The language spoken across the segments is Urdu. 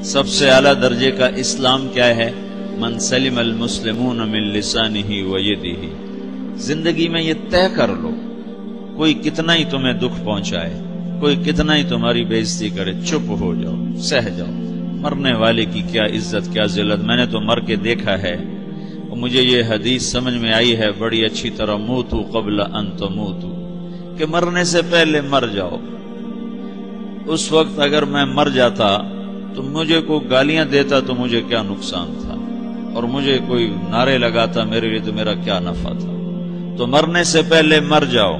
سب سے اعلیٰ درجے کا اسلام کیا ہے؟ من سلم المسلمون من لسانہ و یدہ۔ زندگی میں یہ طے کر لو، کوئی کتنا ہی تمہیں دکھ پہنچائے، کوئی کتنا ہی تمہاری بےعزتی کرے، چپ ہو جاؤ، سہ جاؤ۔ مرنے والے کی کیا عزت، کیا ذلت، میں نے تو مر کے دیکھا ہے، اور مجھے یہ حدیث سمجھ میں آئی ہے بڑی اچھی طرح، موتو قبل ان تموتو، کہ مرنے سے پہلے مر جاؤ۔ اس وقت اگر میں مر جاتا تو مجھے کوئی گالیاں دیتا تو مجھے کیا نقصان تھا، اور مجھے کوئی نعرے لگاتا میرے لیے تو میرا کیا نفع تھا۔ تو مرنے سے پہلے مر جاؤ،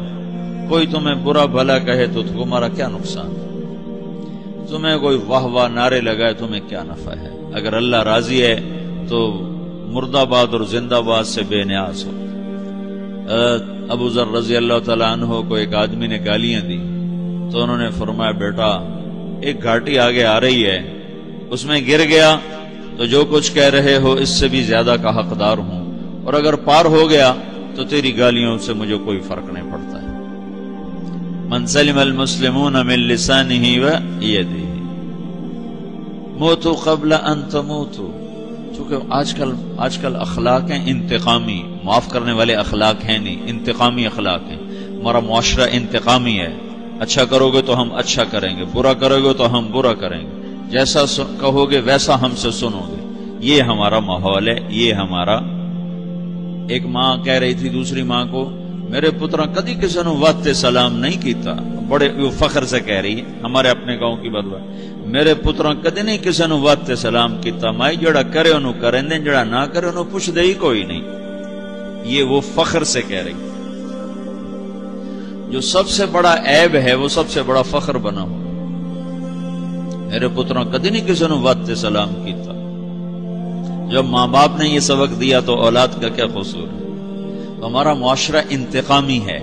کوئی تمہیں برا بھلا کہے تو تمہارا کیا نقصان ہے، تمہیں کوئی واہ واہ نعرے لگائے تمہیں کیا نفع ہے۔ اگر اللہ راضی ہے تو مرد آباد اور زندہ باد سے بے نیاز ہو۔ ابو ذر رضی اللہ تعالیٰ عنہ کو ایک آدمی نے گالیاں دی تو انہوں نے فرمایا، بیٹا ایک گھاٹی آگے آ رہی ہے، اس میں گر گیا تو جو کچھ کہہ رہے ہو اس سے بھی زیادہ کا حقدار ہوں، اور اگر پار ہو گیا تو تیری گالیوں سے مجھے کوئی فرق نہیں پڑتا ہے۔ من سلم المسلمون من لسانہ و یدہ موتوا قبل ان تموتوا۔ چونکہ آج کل اخلاق ہیں انتقامی، معاف کرنے والے اخلاق ہیں نہیں، انتقامی اخلاق ہیں۔ ہمارا معاشرہ انتقامی ہے، اچھا کرو گے تو ہم اچھا کریں گے، برا کرو گے تو ہم برا کریں گے، جیسا کہو گے ویسا ہم سے سنو گے۔ یہ ہمارا ماحول ہے، یہ ہمارا۔ ایک ماں کہہ رہی تھی دوسری ماں کو، میرے پترا کدی کسی نے واسطے سلام نہیں کیتا، بڑے فخر سے کہہ رہی ہے، ہمارے اپنے گاؤں کی بات ہے، میرے پترا کدی نہیں کسی نے واسطے سلام کیتا، مائی جڑا کرے انہوں کریں دیں، جڑا نہ کرے انہوں پوچھ دے ہی کوئی نہیں۔ یہ وہ فخر سے کہہ رہی، جو سب سے بڑا عیب ہے وہ سب سے بڑا فخر بنا ہو۔ میرے پترا کدی نہیں کسی نے واسطے سلام کیتا۔ جب ماں باپ نے یہ سبق دیا تو اولاد کا کیا قصور ہے؟ تو ہمارا معاشرہ انتقامی ہے،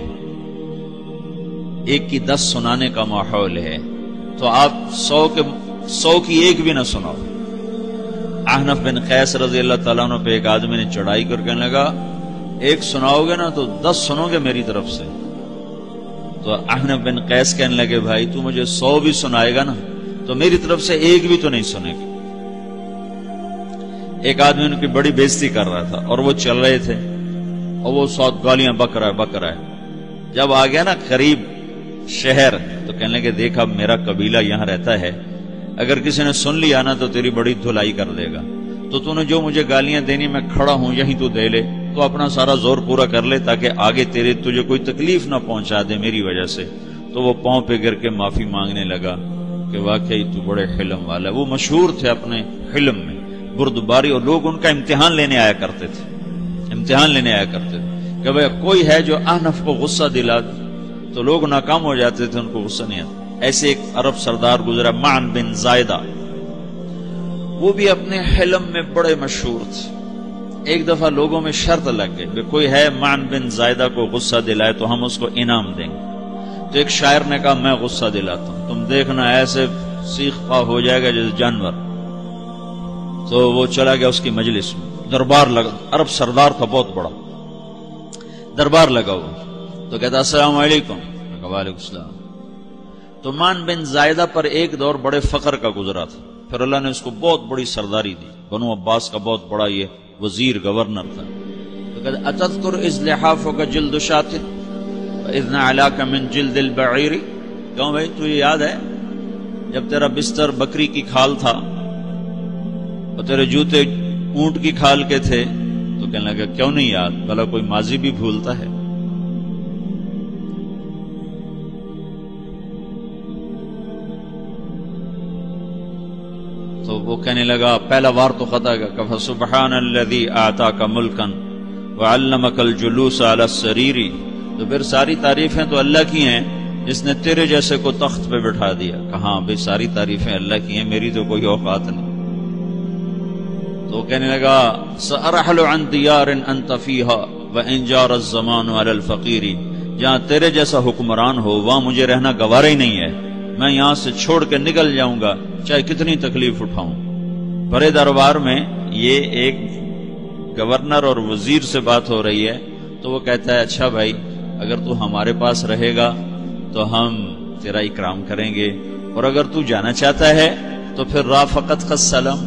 ایک کی 10 سنانے کا ماحول ہے، تو آپ 100 کی ایک بھی نہ سناؤ۔ احنف بن قیس رضی اللہ تعالیٰ عنہ پہ ایک آدمی نے چڑھائی کر کہنے لگا، ایک سناؤ گے نا تو 10 سنو گے میری طرف سے۔ تو احنف بن قیس کہنے لگے، بھائی تو مجھے 100 بھی سنائے گا نا تو میری طرف سے ایک بھی تو نہیں سنے گا۔ ایک آدمی ان کی بڑی بےزتی کر رہا تھا اور وہ چل رہے تھے، اور وہ 100 گالیاں بک رہا ہے۔ جب آ گیا نا قریب شہر تو کہنے لگے، دیکھ اب میرا قبیلہ یہاں رہتا ہے، اگر کسی نے سن لیا نا تو تیری بڑی دھلائی کر دے گا، تو نے جو مجھے گالیاں دینی میں کھڑا ہوں یہیں تو دے لے، تو اپنا سارا زور پورا کر لے تاکہ آگے تجھے کوئی تکلیف نہ پہنچا دے میری وجہ سے۔ تو وہ پاؤں پہ گر کے معافی مانگنے لگا کہ واقعی تو بڑے حلم والا ہے۔ وہ مشہور تھے اپنے حلم میں، بردباری، اور لوگ ان کا امتحان لینے آیا کرتے تھے کہ بھئی کوئی ہے جو احنف کو غصہ دلا دے، تو لوگ ناکام ہو جاتے تھے، ان کو غصہ نہیں آتا۔ ایسے ایک عرب سردار گزرا، معن بن زائدہ، وہ بھی اپنے حلم میں بڑے مشہور تھے۔ ایک دفعہ لوگوں میں شرط لگ گئی کہ کوئی ہے معن بن زائدہ کو غصہ دلائے تو ہم اس کو انعام دیں گے۔ تو ایک شاعر نے کہا، میں غصہ دلاتا ہوں، تم دیکھنا ایسے سیخ پا ہو جائے گا جیسے جانور۔ تو وہ چلا گیا اس کی مجلس میں، دربار لگا، عرب سردار تھا بہت بڑا، دربار لگا ہوا، تو کہتا السلام علیکم، وعلیکم السلام۔ تو معن بن زائدہ پر ایک دور بڑے فقر کا گزرا تھا، پھر اللہ نے اس کو بہت بڑی سرداری دی، بنو عباس کا بہت بڑا یہ وزیر گورنر تھا۔ تو کہتا اتذکر اذ لحافک جلد شاۃ واذ نعلاک من جلد البعیر، کیوں بھائی تجھے یاد ہے جب تیرا بستر بکری کی کھال تھا اور تیرے جوتے اونٹ کی کھال کے تھے؟ تو کہنے لگا کیوں نہیں یاد، بھلا کوئی ماضی بھی بھولتا ہے؟ تو وہ کہنے لگا، پہلا وار تو خطا گا، کہ فسبحان الذی آتاک ملکا وعلمک الجلوس علی السریر۔ تو پھر ساری تعریفیں تو اللہ کی ہیں جس نے تیرے جیسے کو تخت پہ بٹھا دیا۔ کہاں بھئی ساری تعریفیں اللہ کی ہیں، میری تو کوئی اوقات نہیں۔ تو کہنے لگا، سأرحل عن دیار انت فیہا وان جار الزمان علی الفقیر، جہاں تیرے جیسا حکمران ہو وہاں مجھے رہنا گوارا ہی نہیں ہے، میں یہاں سے چھوڑ کے نکل جاؤں گا چاہے کتنی تکلیف اٹھاؤں۔ بڑے دربار میں یہ ایک گورنر اور وزیر سے بات ہو رہی ہے، تو وہ کہتا ہے اچھا بھائی اگر تو ہمارے پاس رہے گا تو ہم تیرا اکرام کریں گے، اور اگر تو جانا چاہتا ہے تو پھر رافقت کا سلام،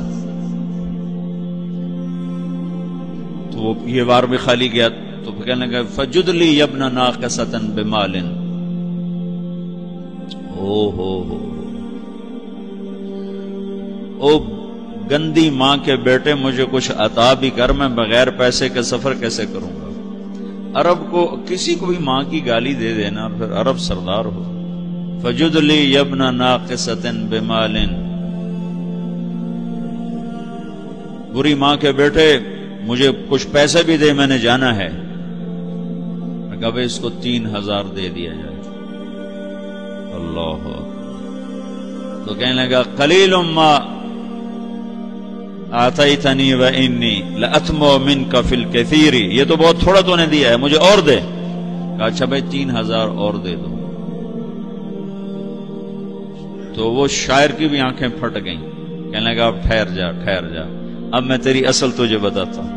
تو وہ یہ بار بھی خالی گیا تو پھر کہنے لگا فجد لی یبن ناقصۃ بمال، او گندی ماں کے بیٹے مجھے کچھ عطا بھی کر، میں بغیر پیسے کے سفر کیسے کروں گا؟ عرب کو کسی کو بھی ماں کی گالی دے دینا پھر عرب سردار ہو۔ فجد لی یبن ناقصۃ بمال، بری ماں کے بیٹے مجھے کچھ پیسے بھی دے، میں نے جانا ہے۔ میں کہا بھائی اس کو 3000 دے دیا جائے۔ اللہ، تو کہنے لگا قلیل ما آتیتنی وانی لأطمع منک فی الکثیر، یہ تو بہت تھوڑا تو نے دیا ہے، مجھے اور دے۔ کہا اچھا بھائی 3000 اور دے دو۔ تو وہ شاعر کی بھی آنکھیں پھٹ گئیں، کہنے لگا اب ٹھہر جا ٹھہر جا، اب میں تیری اصل تجھے بتاتا ہوں۔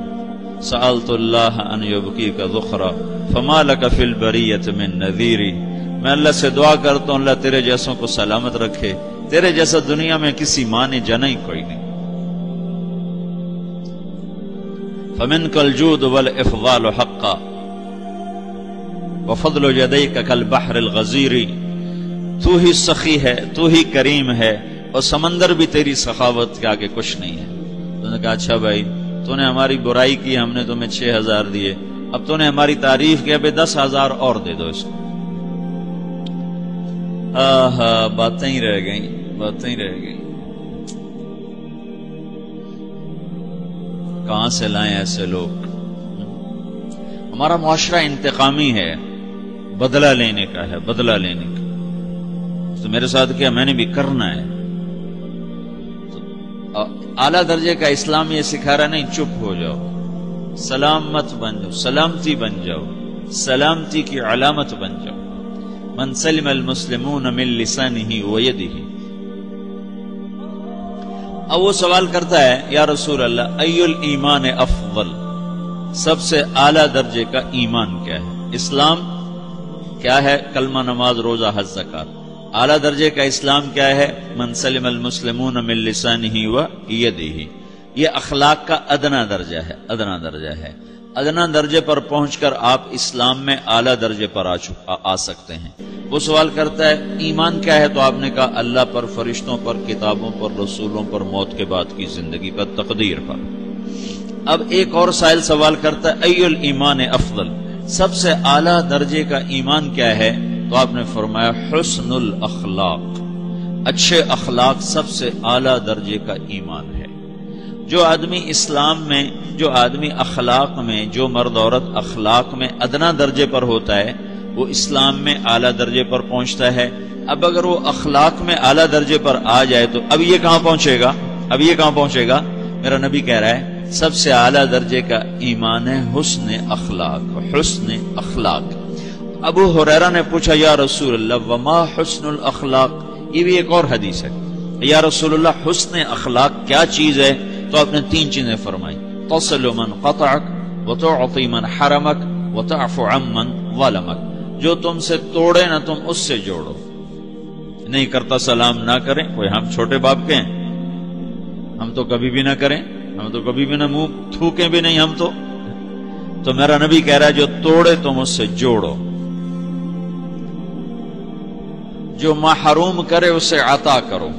سألت اللہ ان یبقیک ذخرا فما لک فی البریۃ من نذیر، میں اللہ سے دعا کرتا ہوں اللہ تیرے جیسوں کو سلامت رکھے، تیرے جیسا دنیا میں کسی ماں نے جنا ہی کوئی نہیں۔ فمنک الجود والافضال حقا وفضل یدیک کالبحر الغزیر، تو ہی سخی ہے، تو ہی کریم ہے، اور سمندر بھی تیری سخاوت کے آگے کچھ نہیں ہے۔ تو نے کہا اچھا بھائی تو نے ہماری برائی کی، ہم نے تمہیں 6000 دیے، اب تو نے ہماری تعریف کی، اب 10,000 اور دے دو اس کو۔ باتیں ہی رہ گئیں، باتیں ہی رہ گئیں۔ کہاں سے لائیں ایسے لوگ؟ ہمارا معاشرہ انتقامی ہے، بدلہ لینے کا ہے، بدلہ لینے کا۔ تو میرے ساتھ کیا میں نے بھی کرنا ہے۔ تو اعلیٰ درجے کا اسلام یہ سکھا رہا نہیں چپ ہو جاؤ، سلام مت بن جاؤ، سلامتی بن جاؤ، سلامتی کی علامت بن جاؤ۔ من سلم المسلمون من لسانہ ویدہ۔ اب وہ سوال کرتا ہے یا رسول اللہ ای الایمان افضل، سب سے اعلیٰ درجے کا ایمان کیا ہے؟ اسلام کیا ہے؟ کلمہ، نماز، روزہ، حج، زکات۔ اعلیٰ درجے کا اسلام کیا ہے؟ من سلم المسلمون من لسانہ ویدہ۔ یہ اخلاق کا ادنا درجہ ہے، ادنا درجہ ہے۔ ادنا درجے پر پہنچ کر آپ اسلام میں اعلیٰ درجے پر آ سکتے ہیں۔ وہ سوال کرتا ہے ایمان کیا ہے؟ تو آپ نے کہا اللہ پر، فرشتوں پر، کتابوں پر، رسولوں پر، موت کے بعد کی زندگی پر، تقدیر پر۔ اب ایک اور سائل سوال کرتا ہے ای الایمان افضل، سب سے اعلیٰ درجے کا ایمان کیا ہے؟ تو آپ نے فرمایا حسن الاخلاق، اچھے اخلاق سب سے اعلیٰ درجے کا ایمان ہے۔ جو آدمی اسلام میں، جو آدمی اخلاق میں، جو مرد عورت اخلاق میں ادنا درجے پر ہوتا ہے وہ اسلام میں اعلیٰ درجے پر پہنچتا ہے۔ اب اگر وہ اخلاق میں اعلیٰ درجے پر آ جائے تو اب یہ کہاں پہنچے گا؟ اب یہ کہاں پہنچے گا؟ میرا نبی کہہ رہا ہے سب سے اعلیٰ درجے کا ایمان ہے حسن اخلاق، حسن اخلاق۔ ابو ہریرہ نے پوچھا یا رسول اللہ وما حسن الاخلاق، یہ بھی ایک اور حدیث ہے، یا رسول اللہ حسن اخلاق کیا چیز ہے؟ تو آپ نے 3 چیزیں فرمائی، تصل من قطعک وتعطی من حرمک وتعفو عمن ظلمک، جو تم سے توڑے نہ تم اس سے جوڑو، نہیں کرتا سلام نہ کریں، کوئی ہم چھوٹے باپ کے ہیں، ہم تو کبھی بھی نہ کریں، ہم تو کبھی بھی نہ منہ تھوکیں بھی نہیں، ہم تو میرا نبی کہہ رہا ہے جو توڑے تم اس سے جوڑو، جو محروم کرے اسے عطا کرو،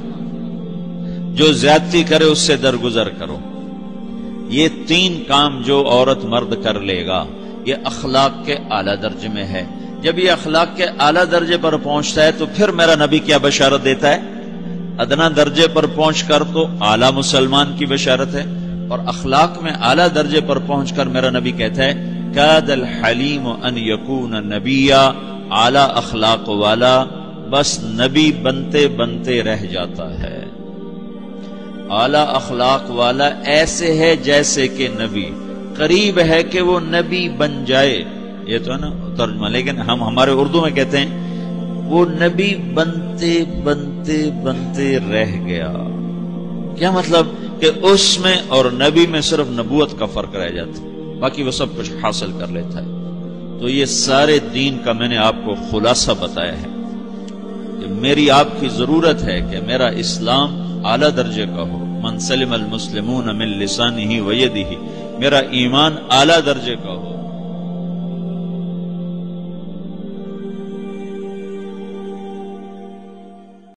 جو زیادتی کرے اس سے درگزر کرو۔ یہ 3 کام جو عورت مرد کر لے گا یہ اخلاق کے اعلیٰ درجے میں ہے۔ جب یہ اخلاق کے اعلیٰ درجے پر پہنچتا ہے تو پھر میرا نبی کیا بشارت دیتا ہے؟ ادنا درجے پر پہنچ کر تو اعلیٰ مسلمان کی بشارت ہے، اور اخلاق میں اعلیٰ درجے پر پہنچ کر میرا نبی کہتا ہے کاد الحلیم ان یکون نبیا، اعلیٰ اخلاق والا بس نبی بنتے بنتے رہ جاتا ہے۔ اعلیٰ اخلاق والا ایسے ہے جیسے کہ نبی، قریب ہے کہ وہ نبی بن جائے، یہ تو ہے نا ترجمہ، لیکن ہم ہمارے اردو میں کہتے ہیں وہ نبی بنتے بنتے بنتے رہ گیا۔ کیا مطلب؟ کہ اس میں اور نبی میں صرف نبوت کا فرق رہ جاتا ہے، باقی وہ سب کچھ حاصل کر لیتا ہے۔ تو یہ سارے دین کا میں نے آپ کو خلاصہ بتایا ہے کہ میری آپ کی ضرورت ہے کہ میرا اسلام اعلیٰ درجے کا ہو، من سلم المسلمون من لسانہ و یدہ، میرا ایمان اعلیٰ درجے کا ہو،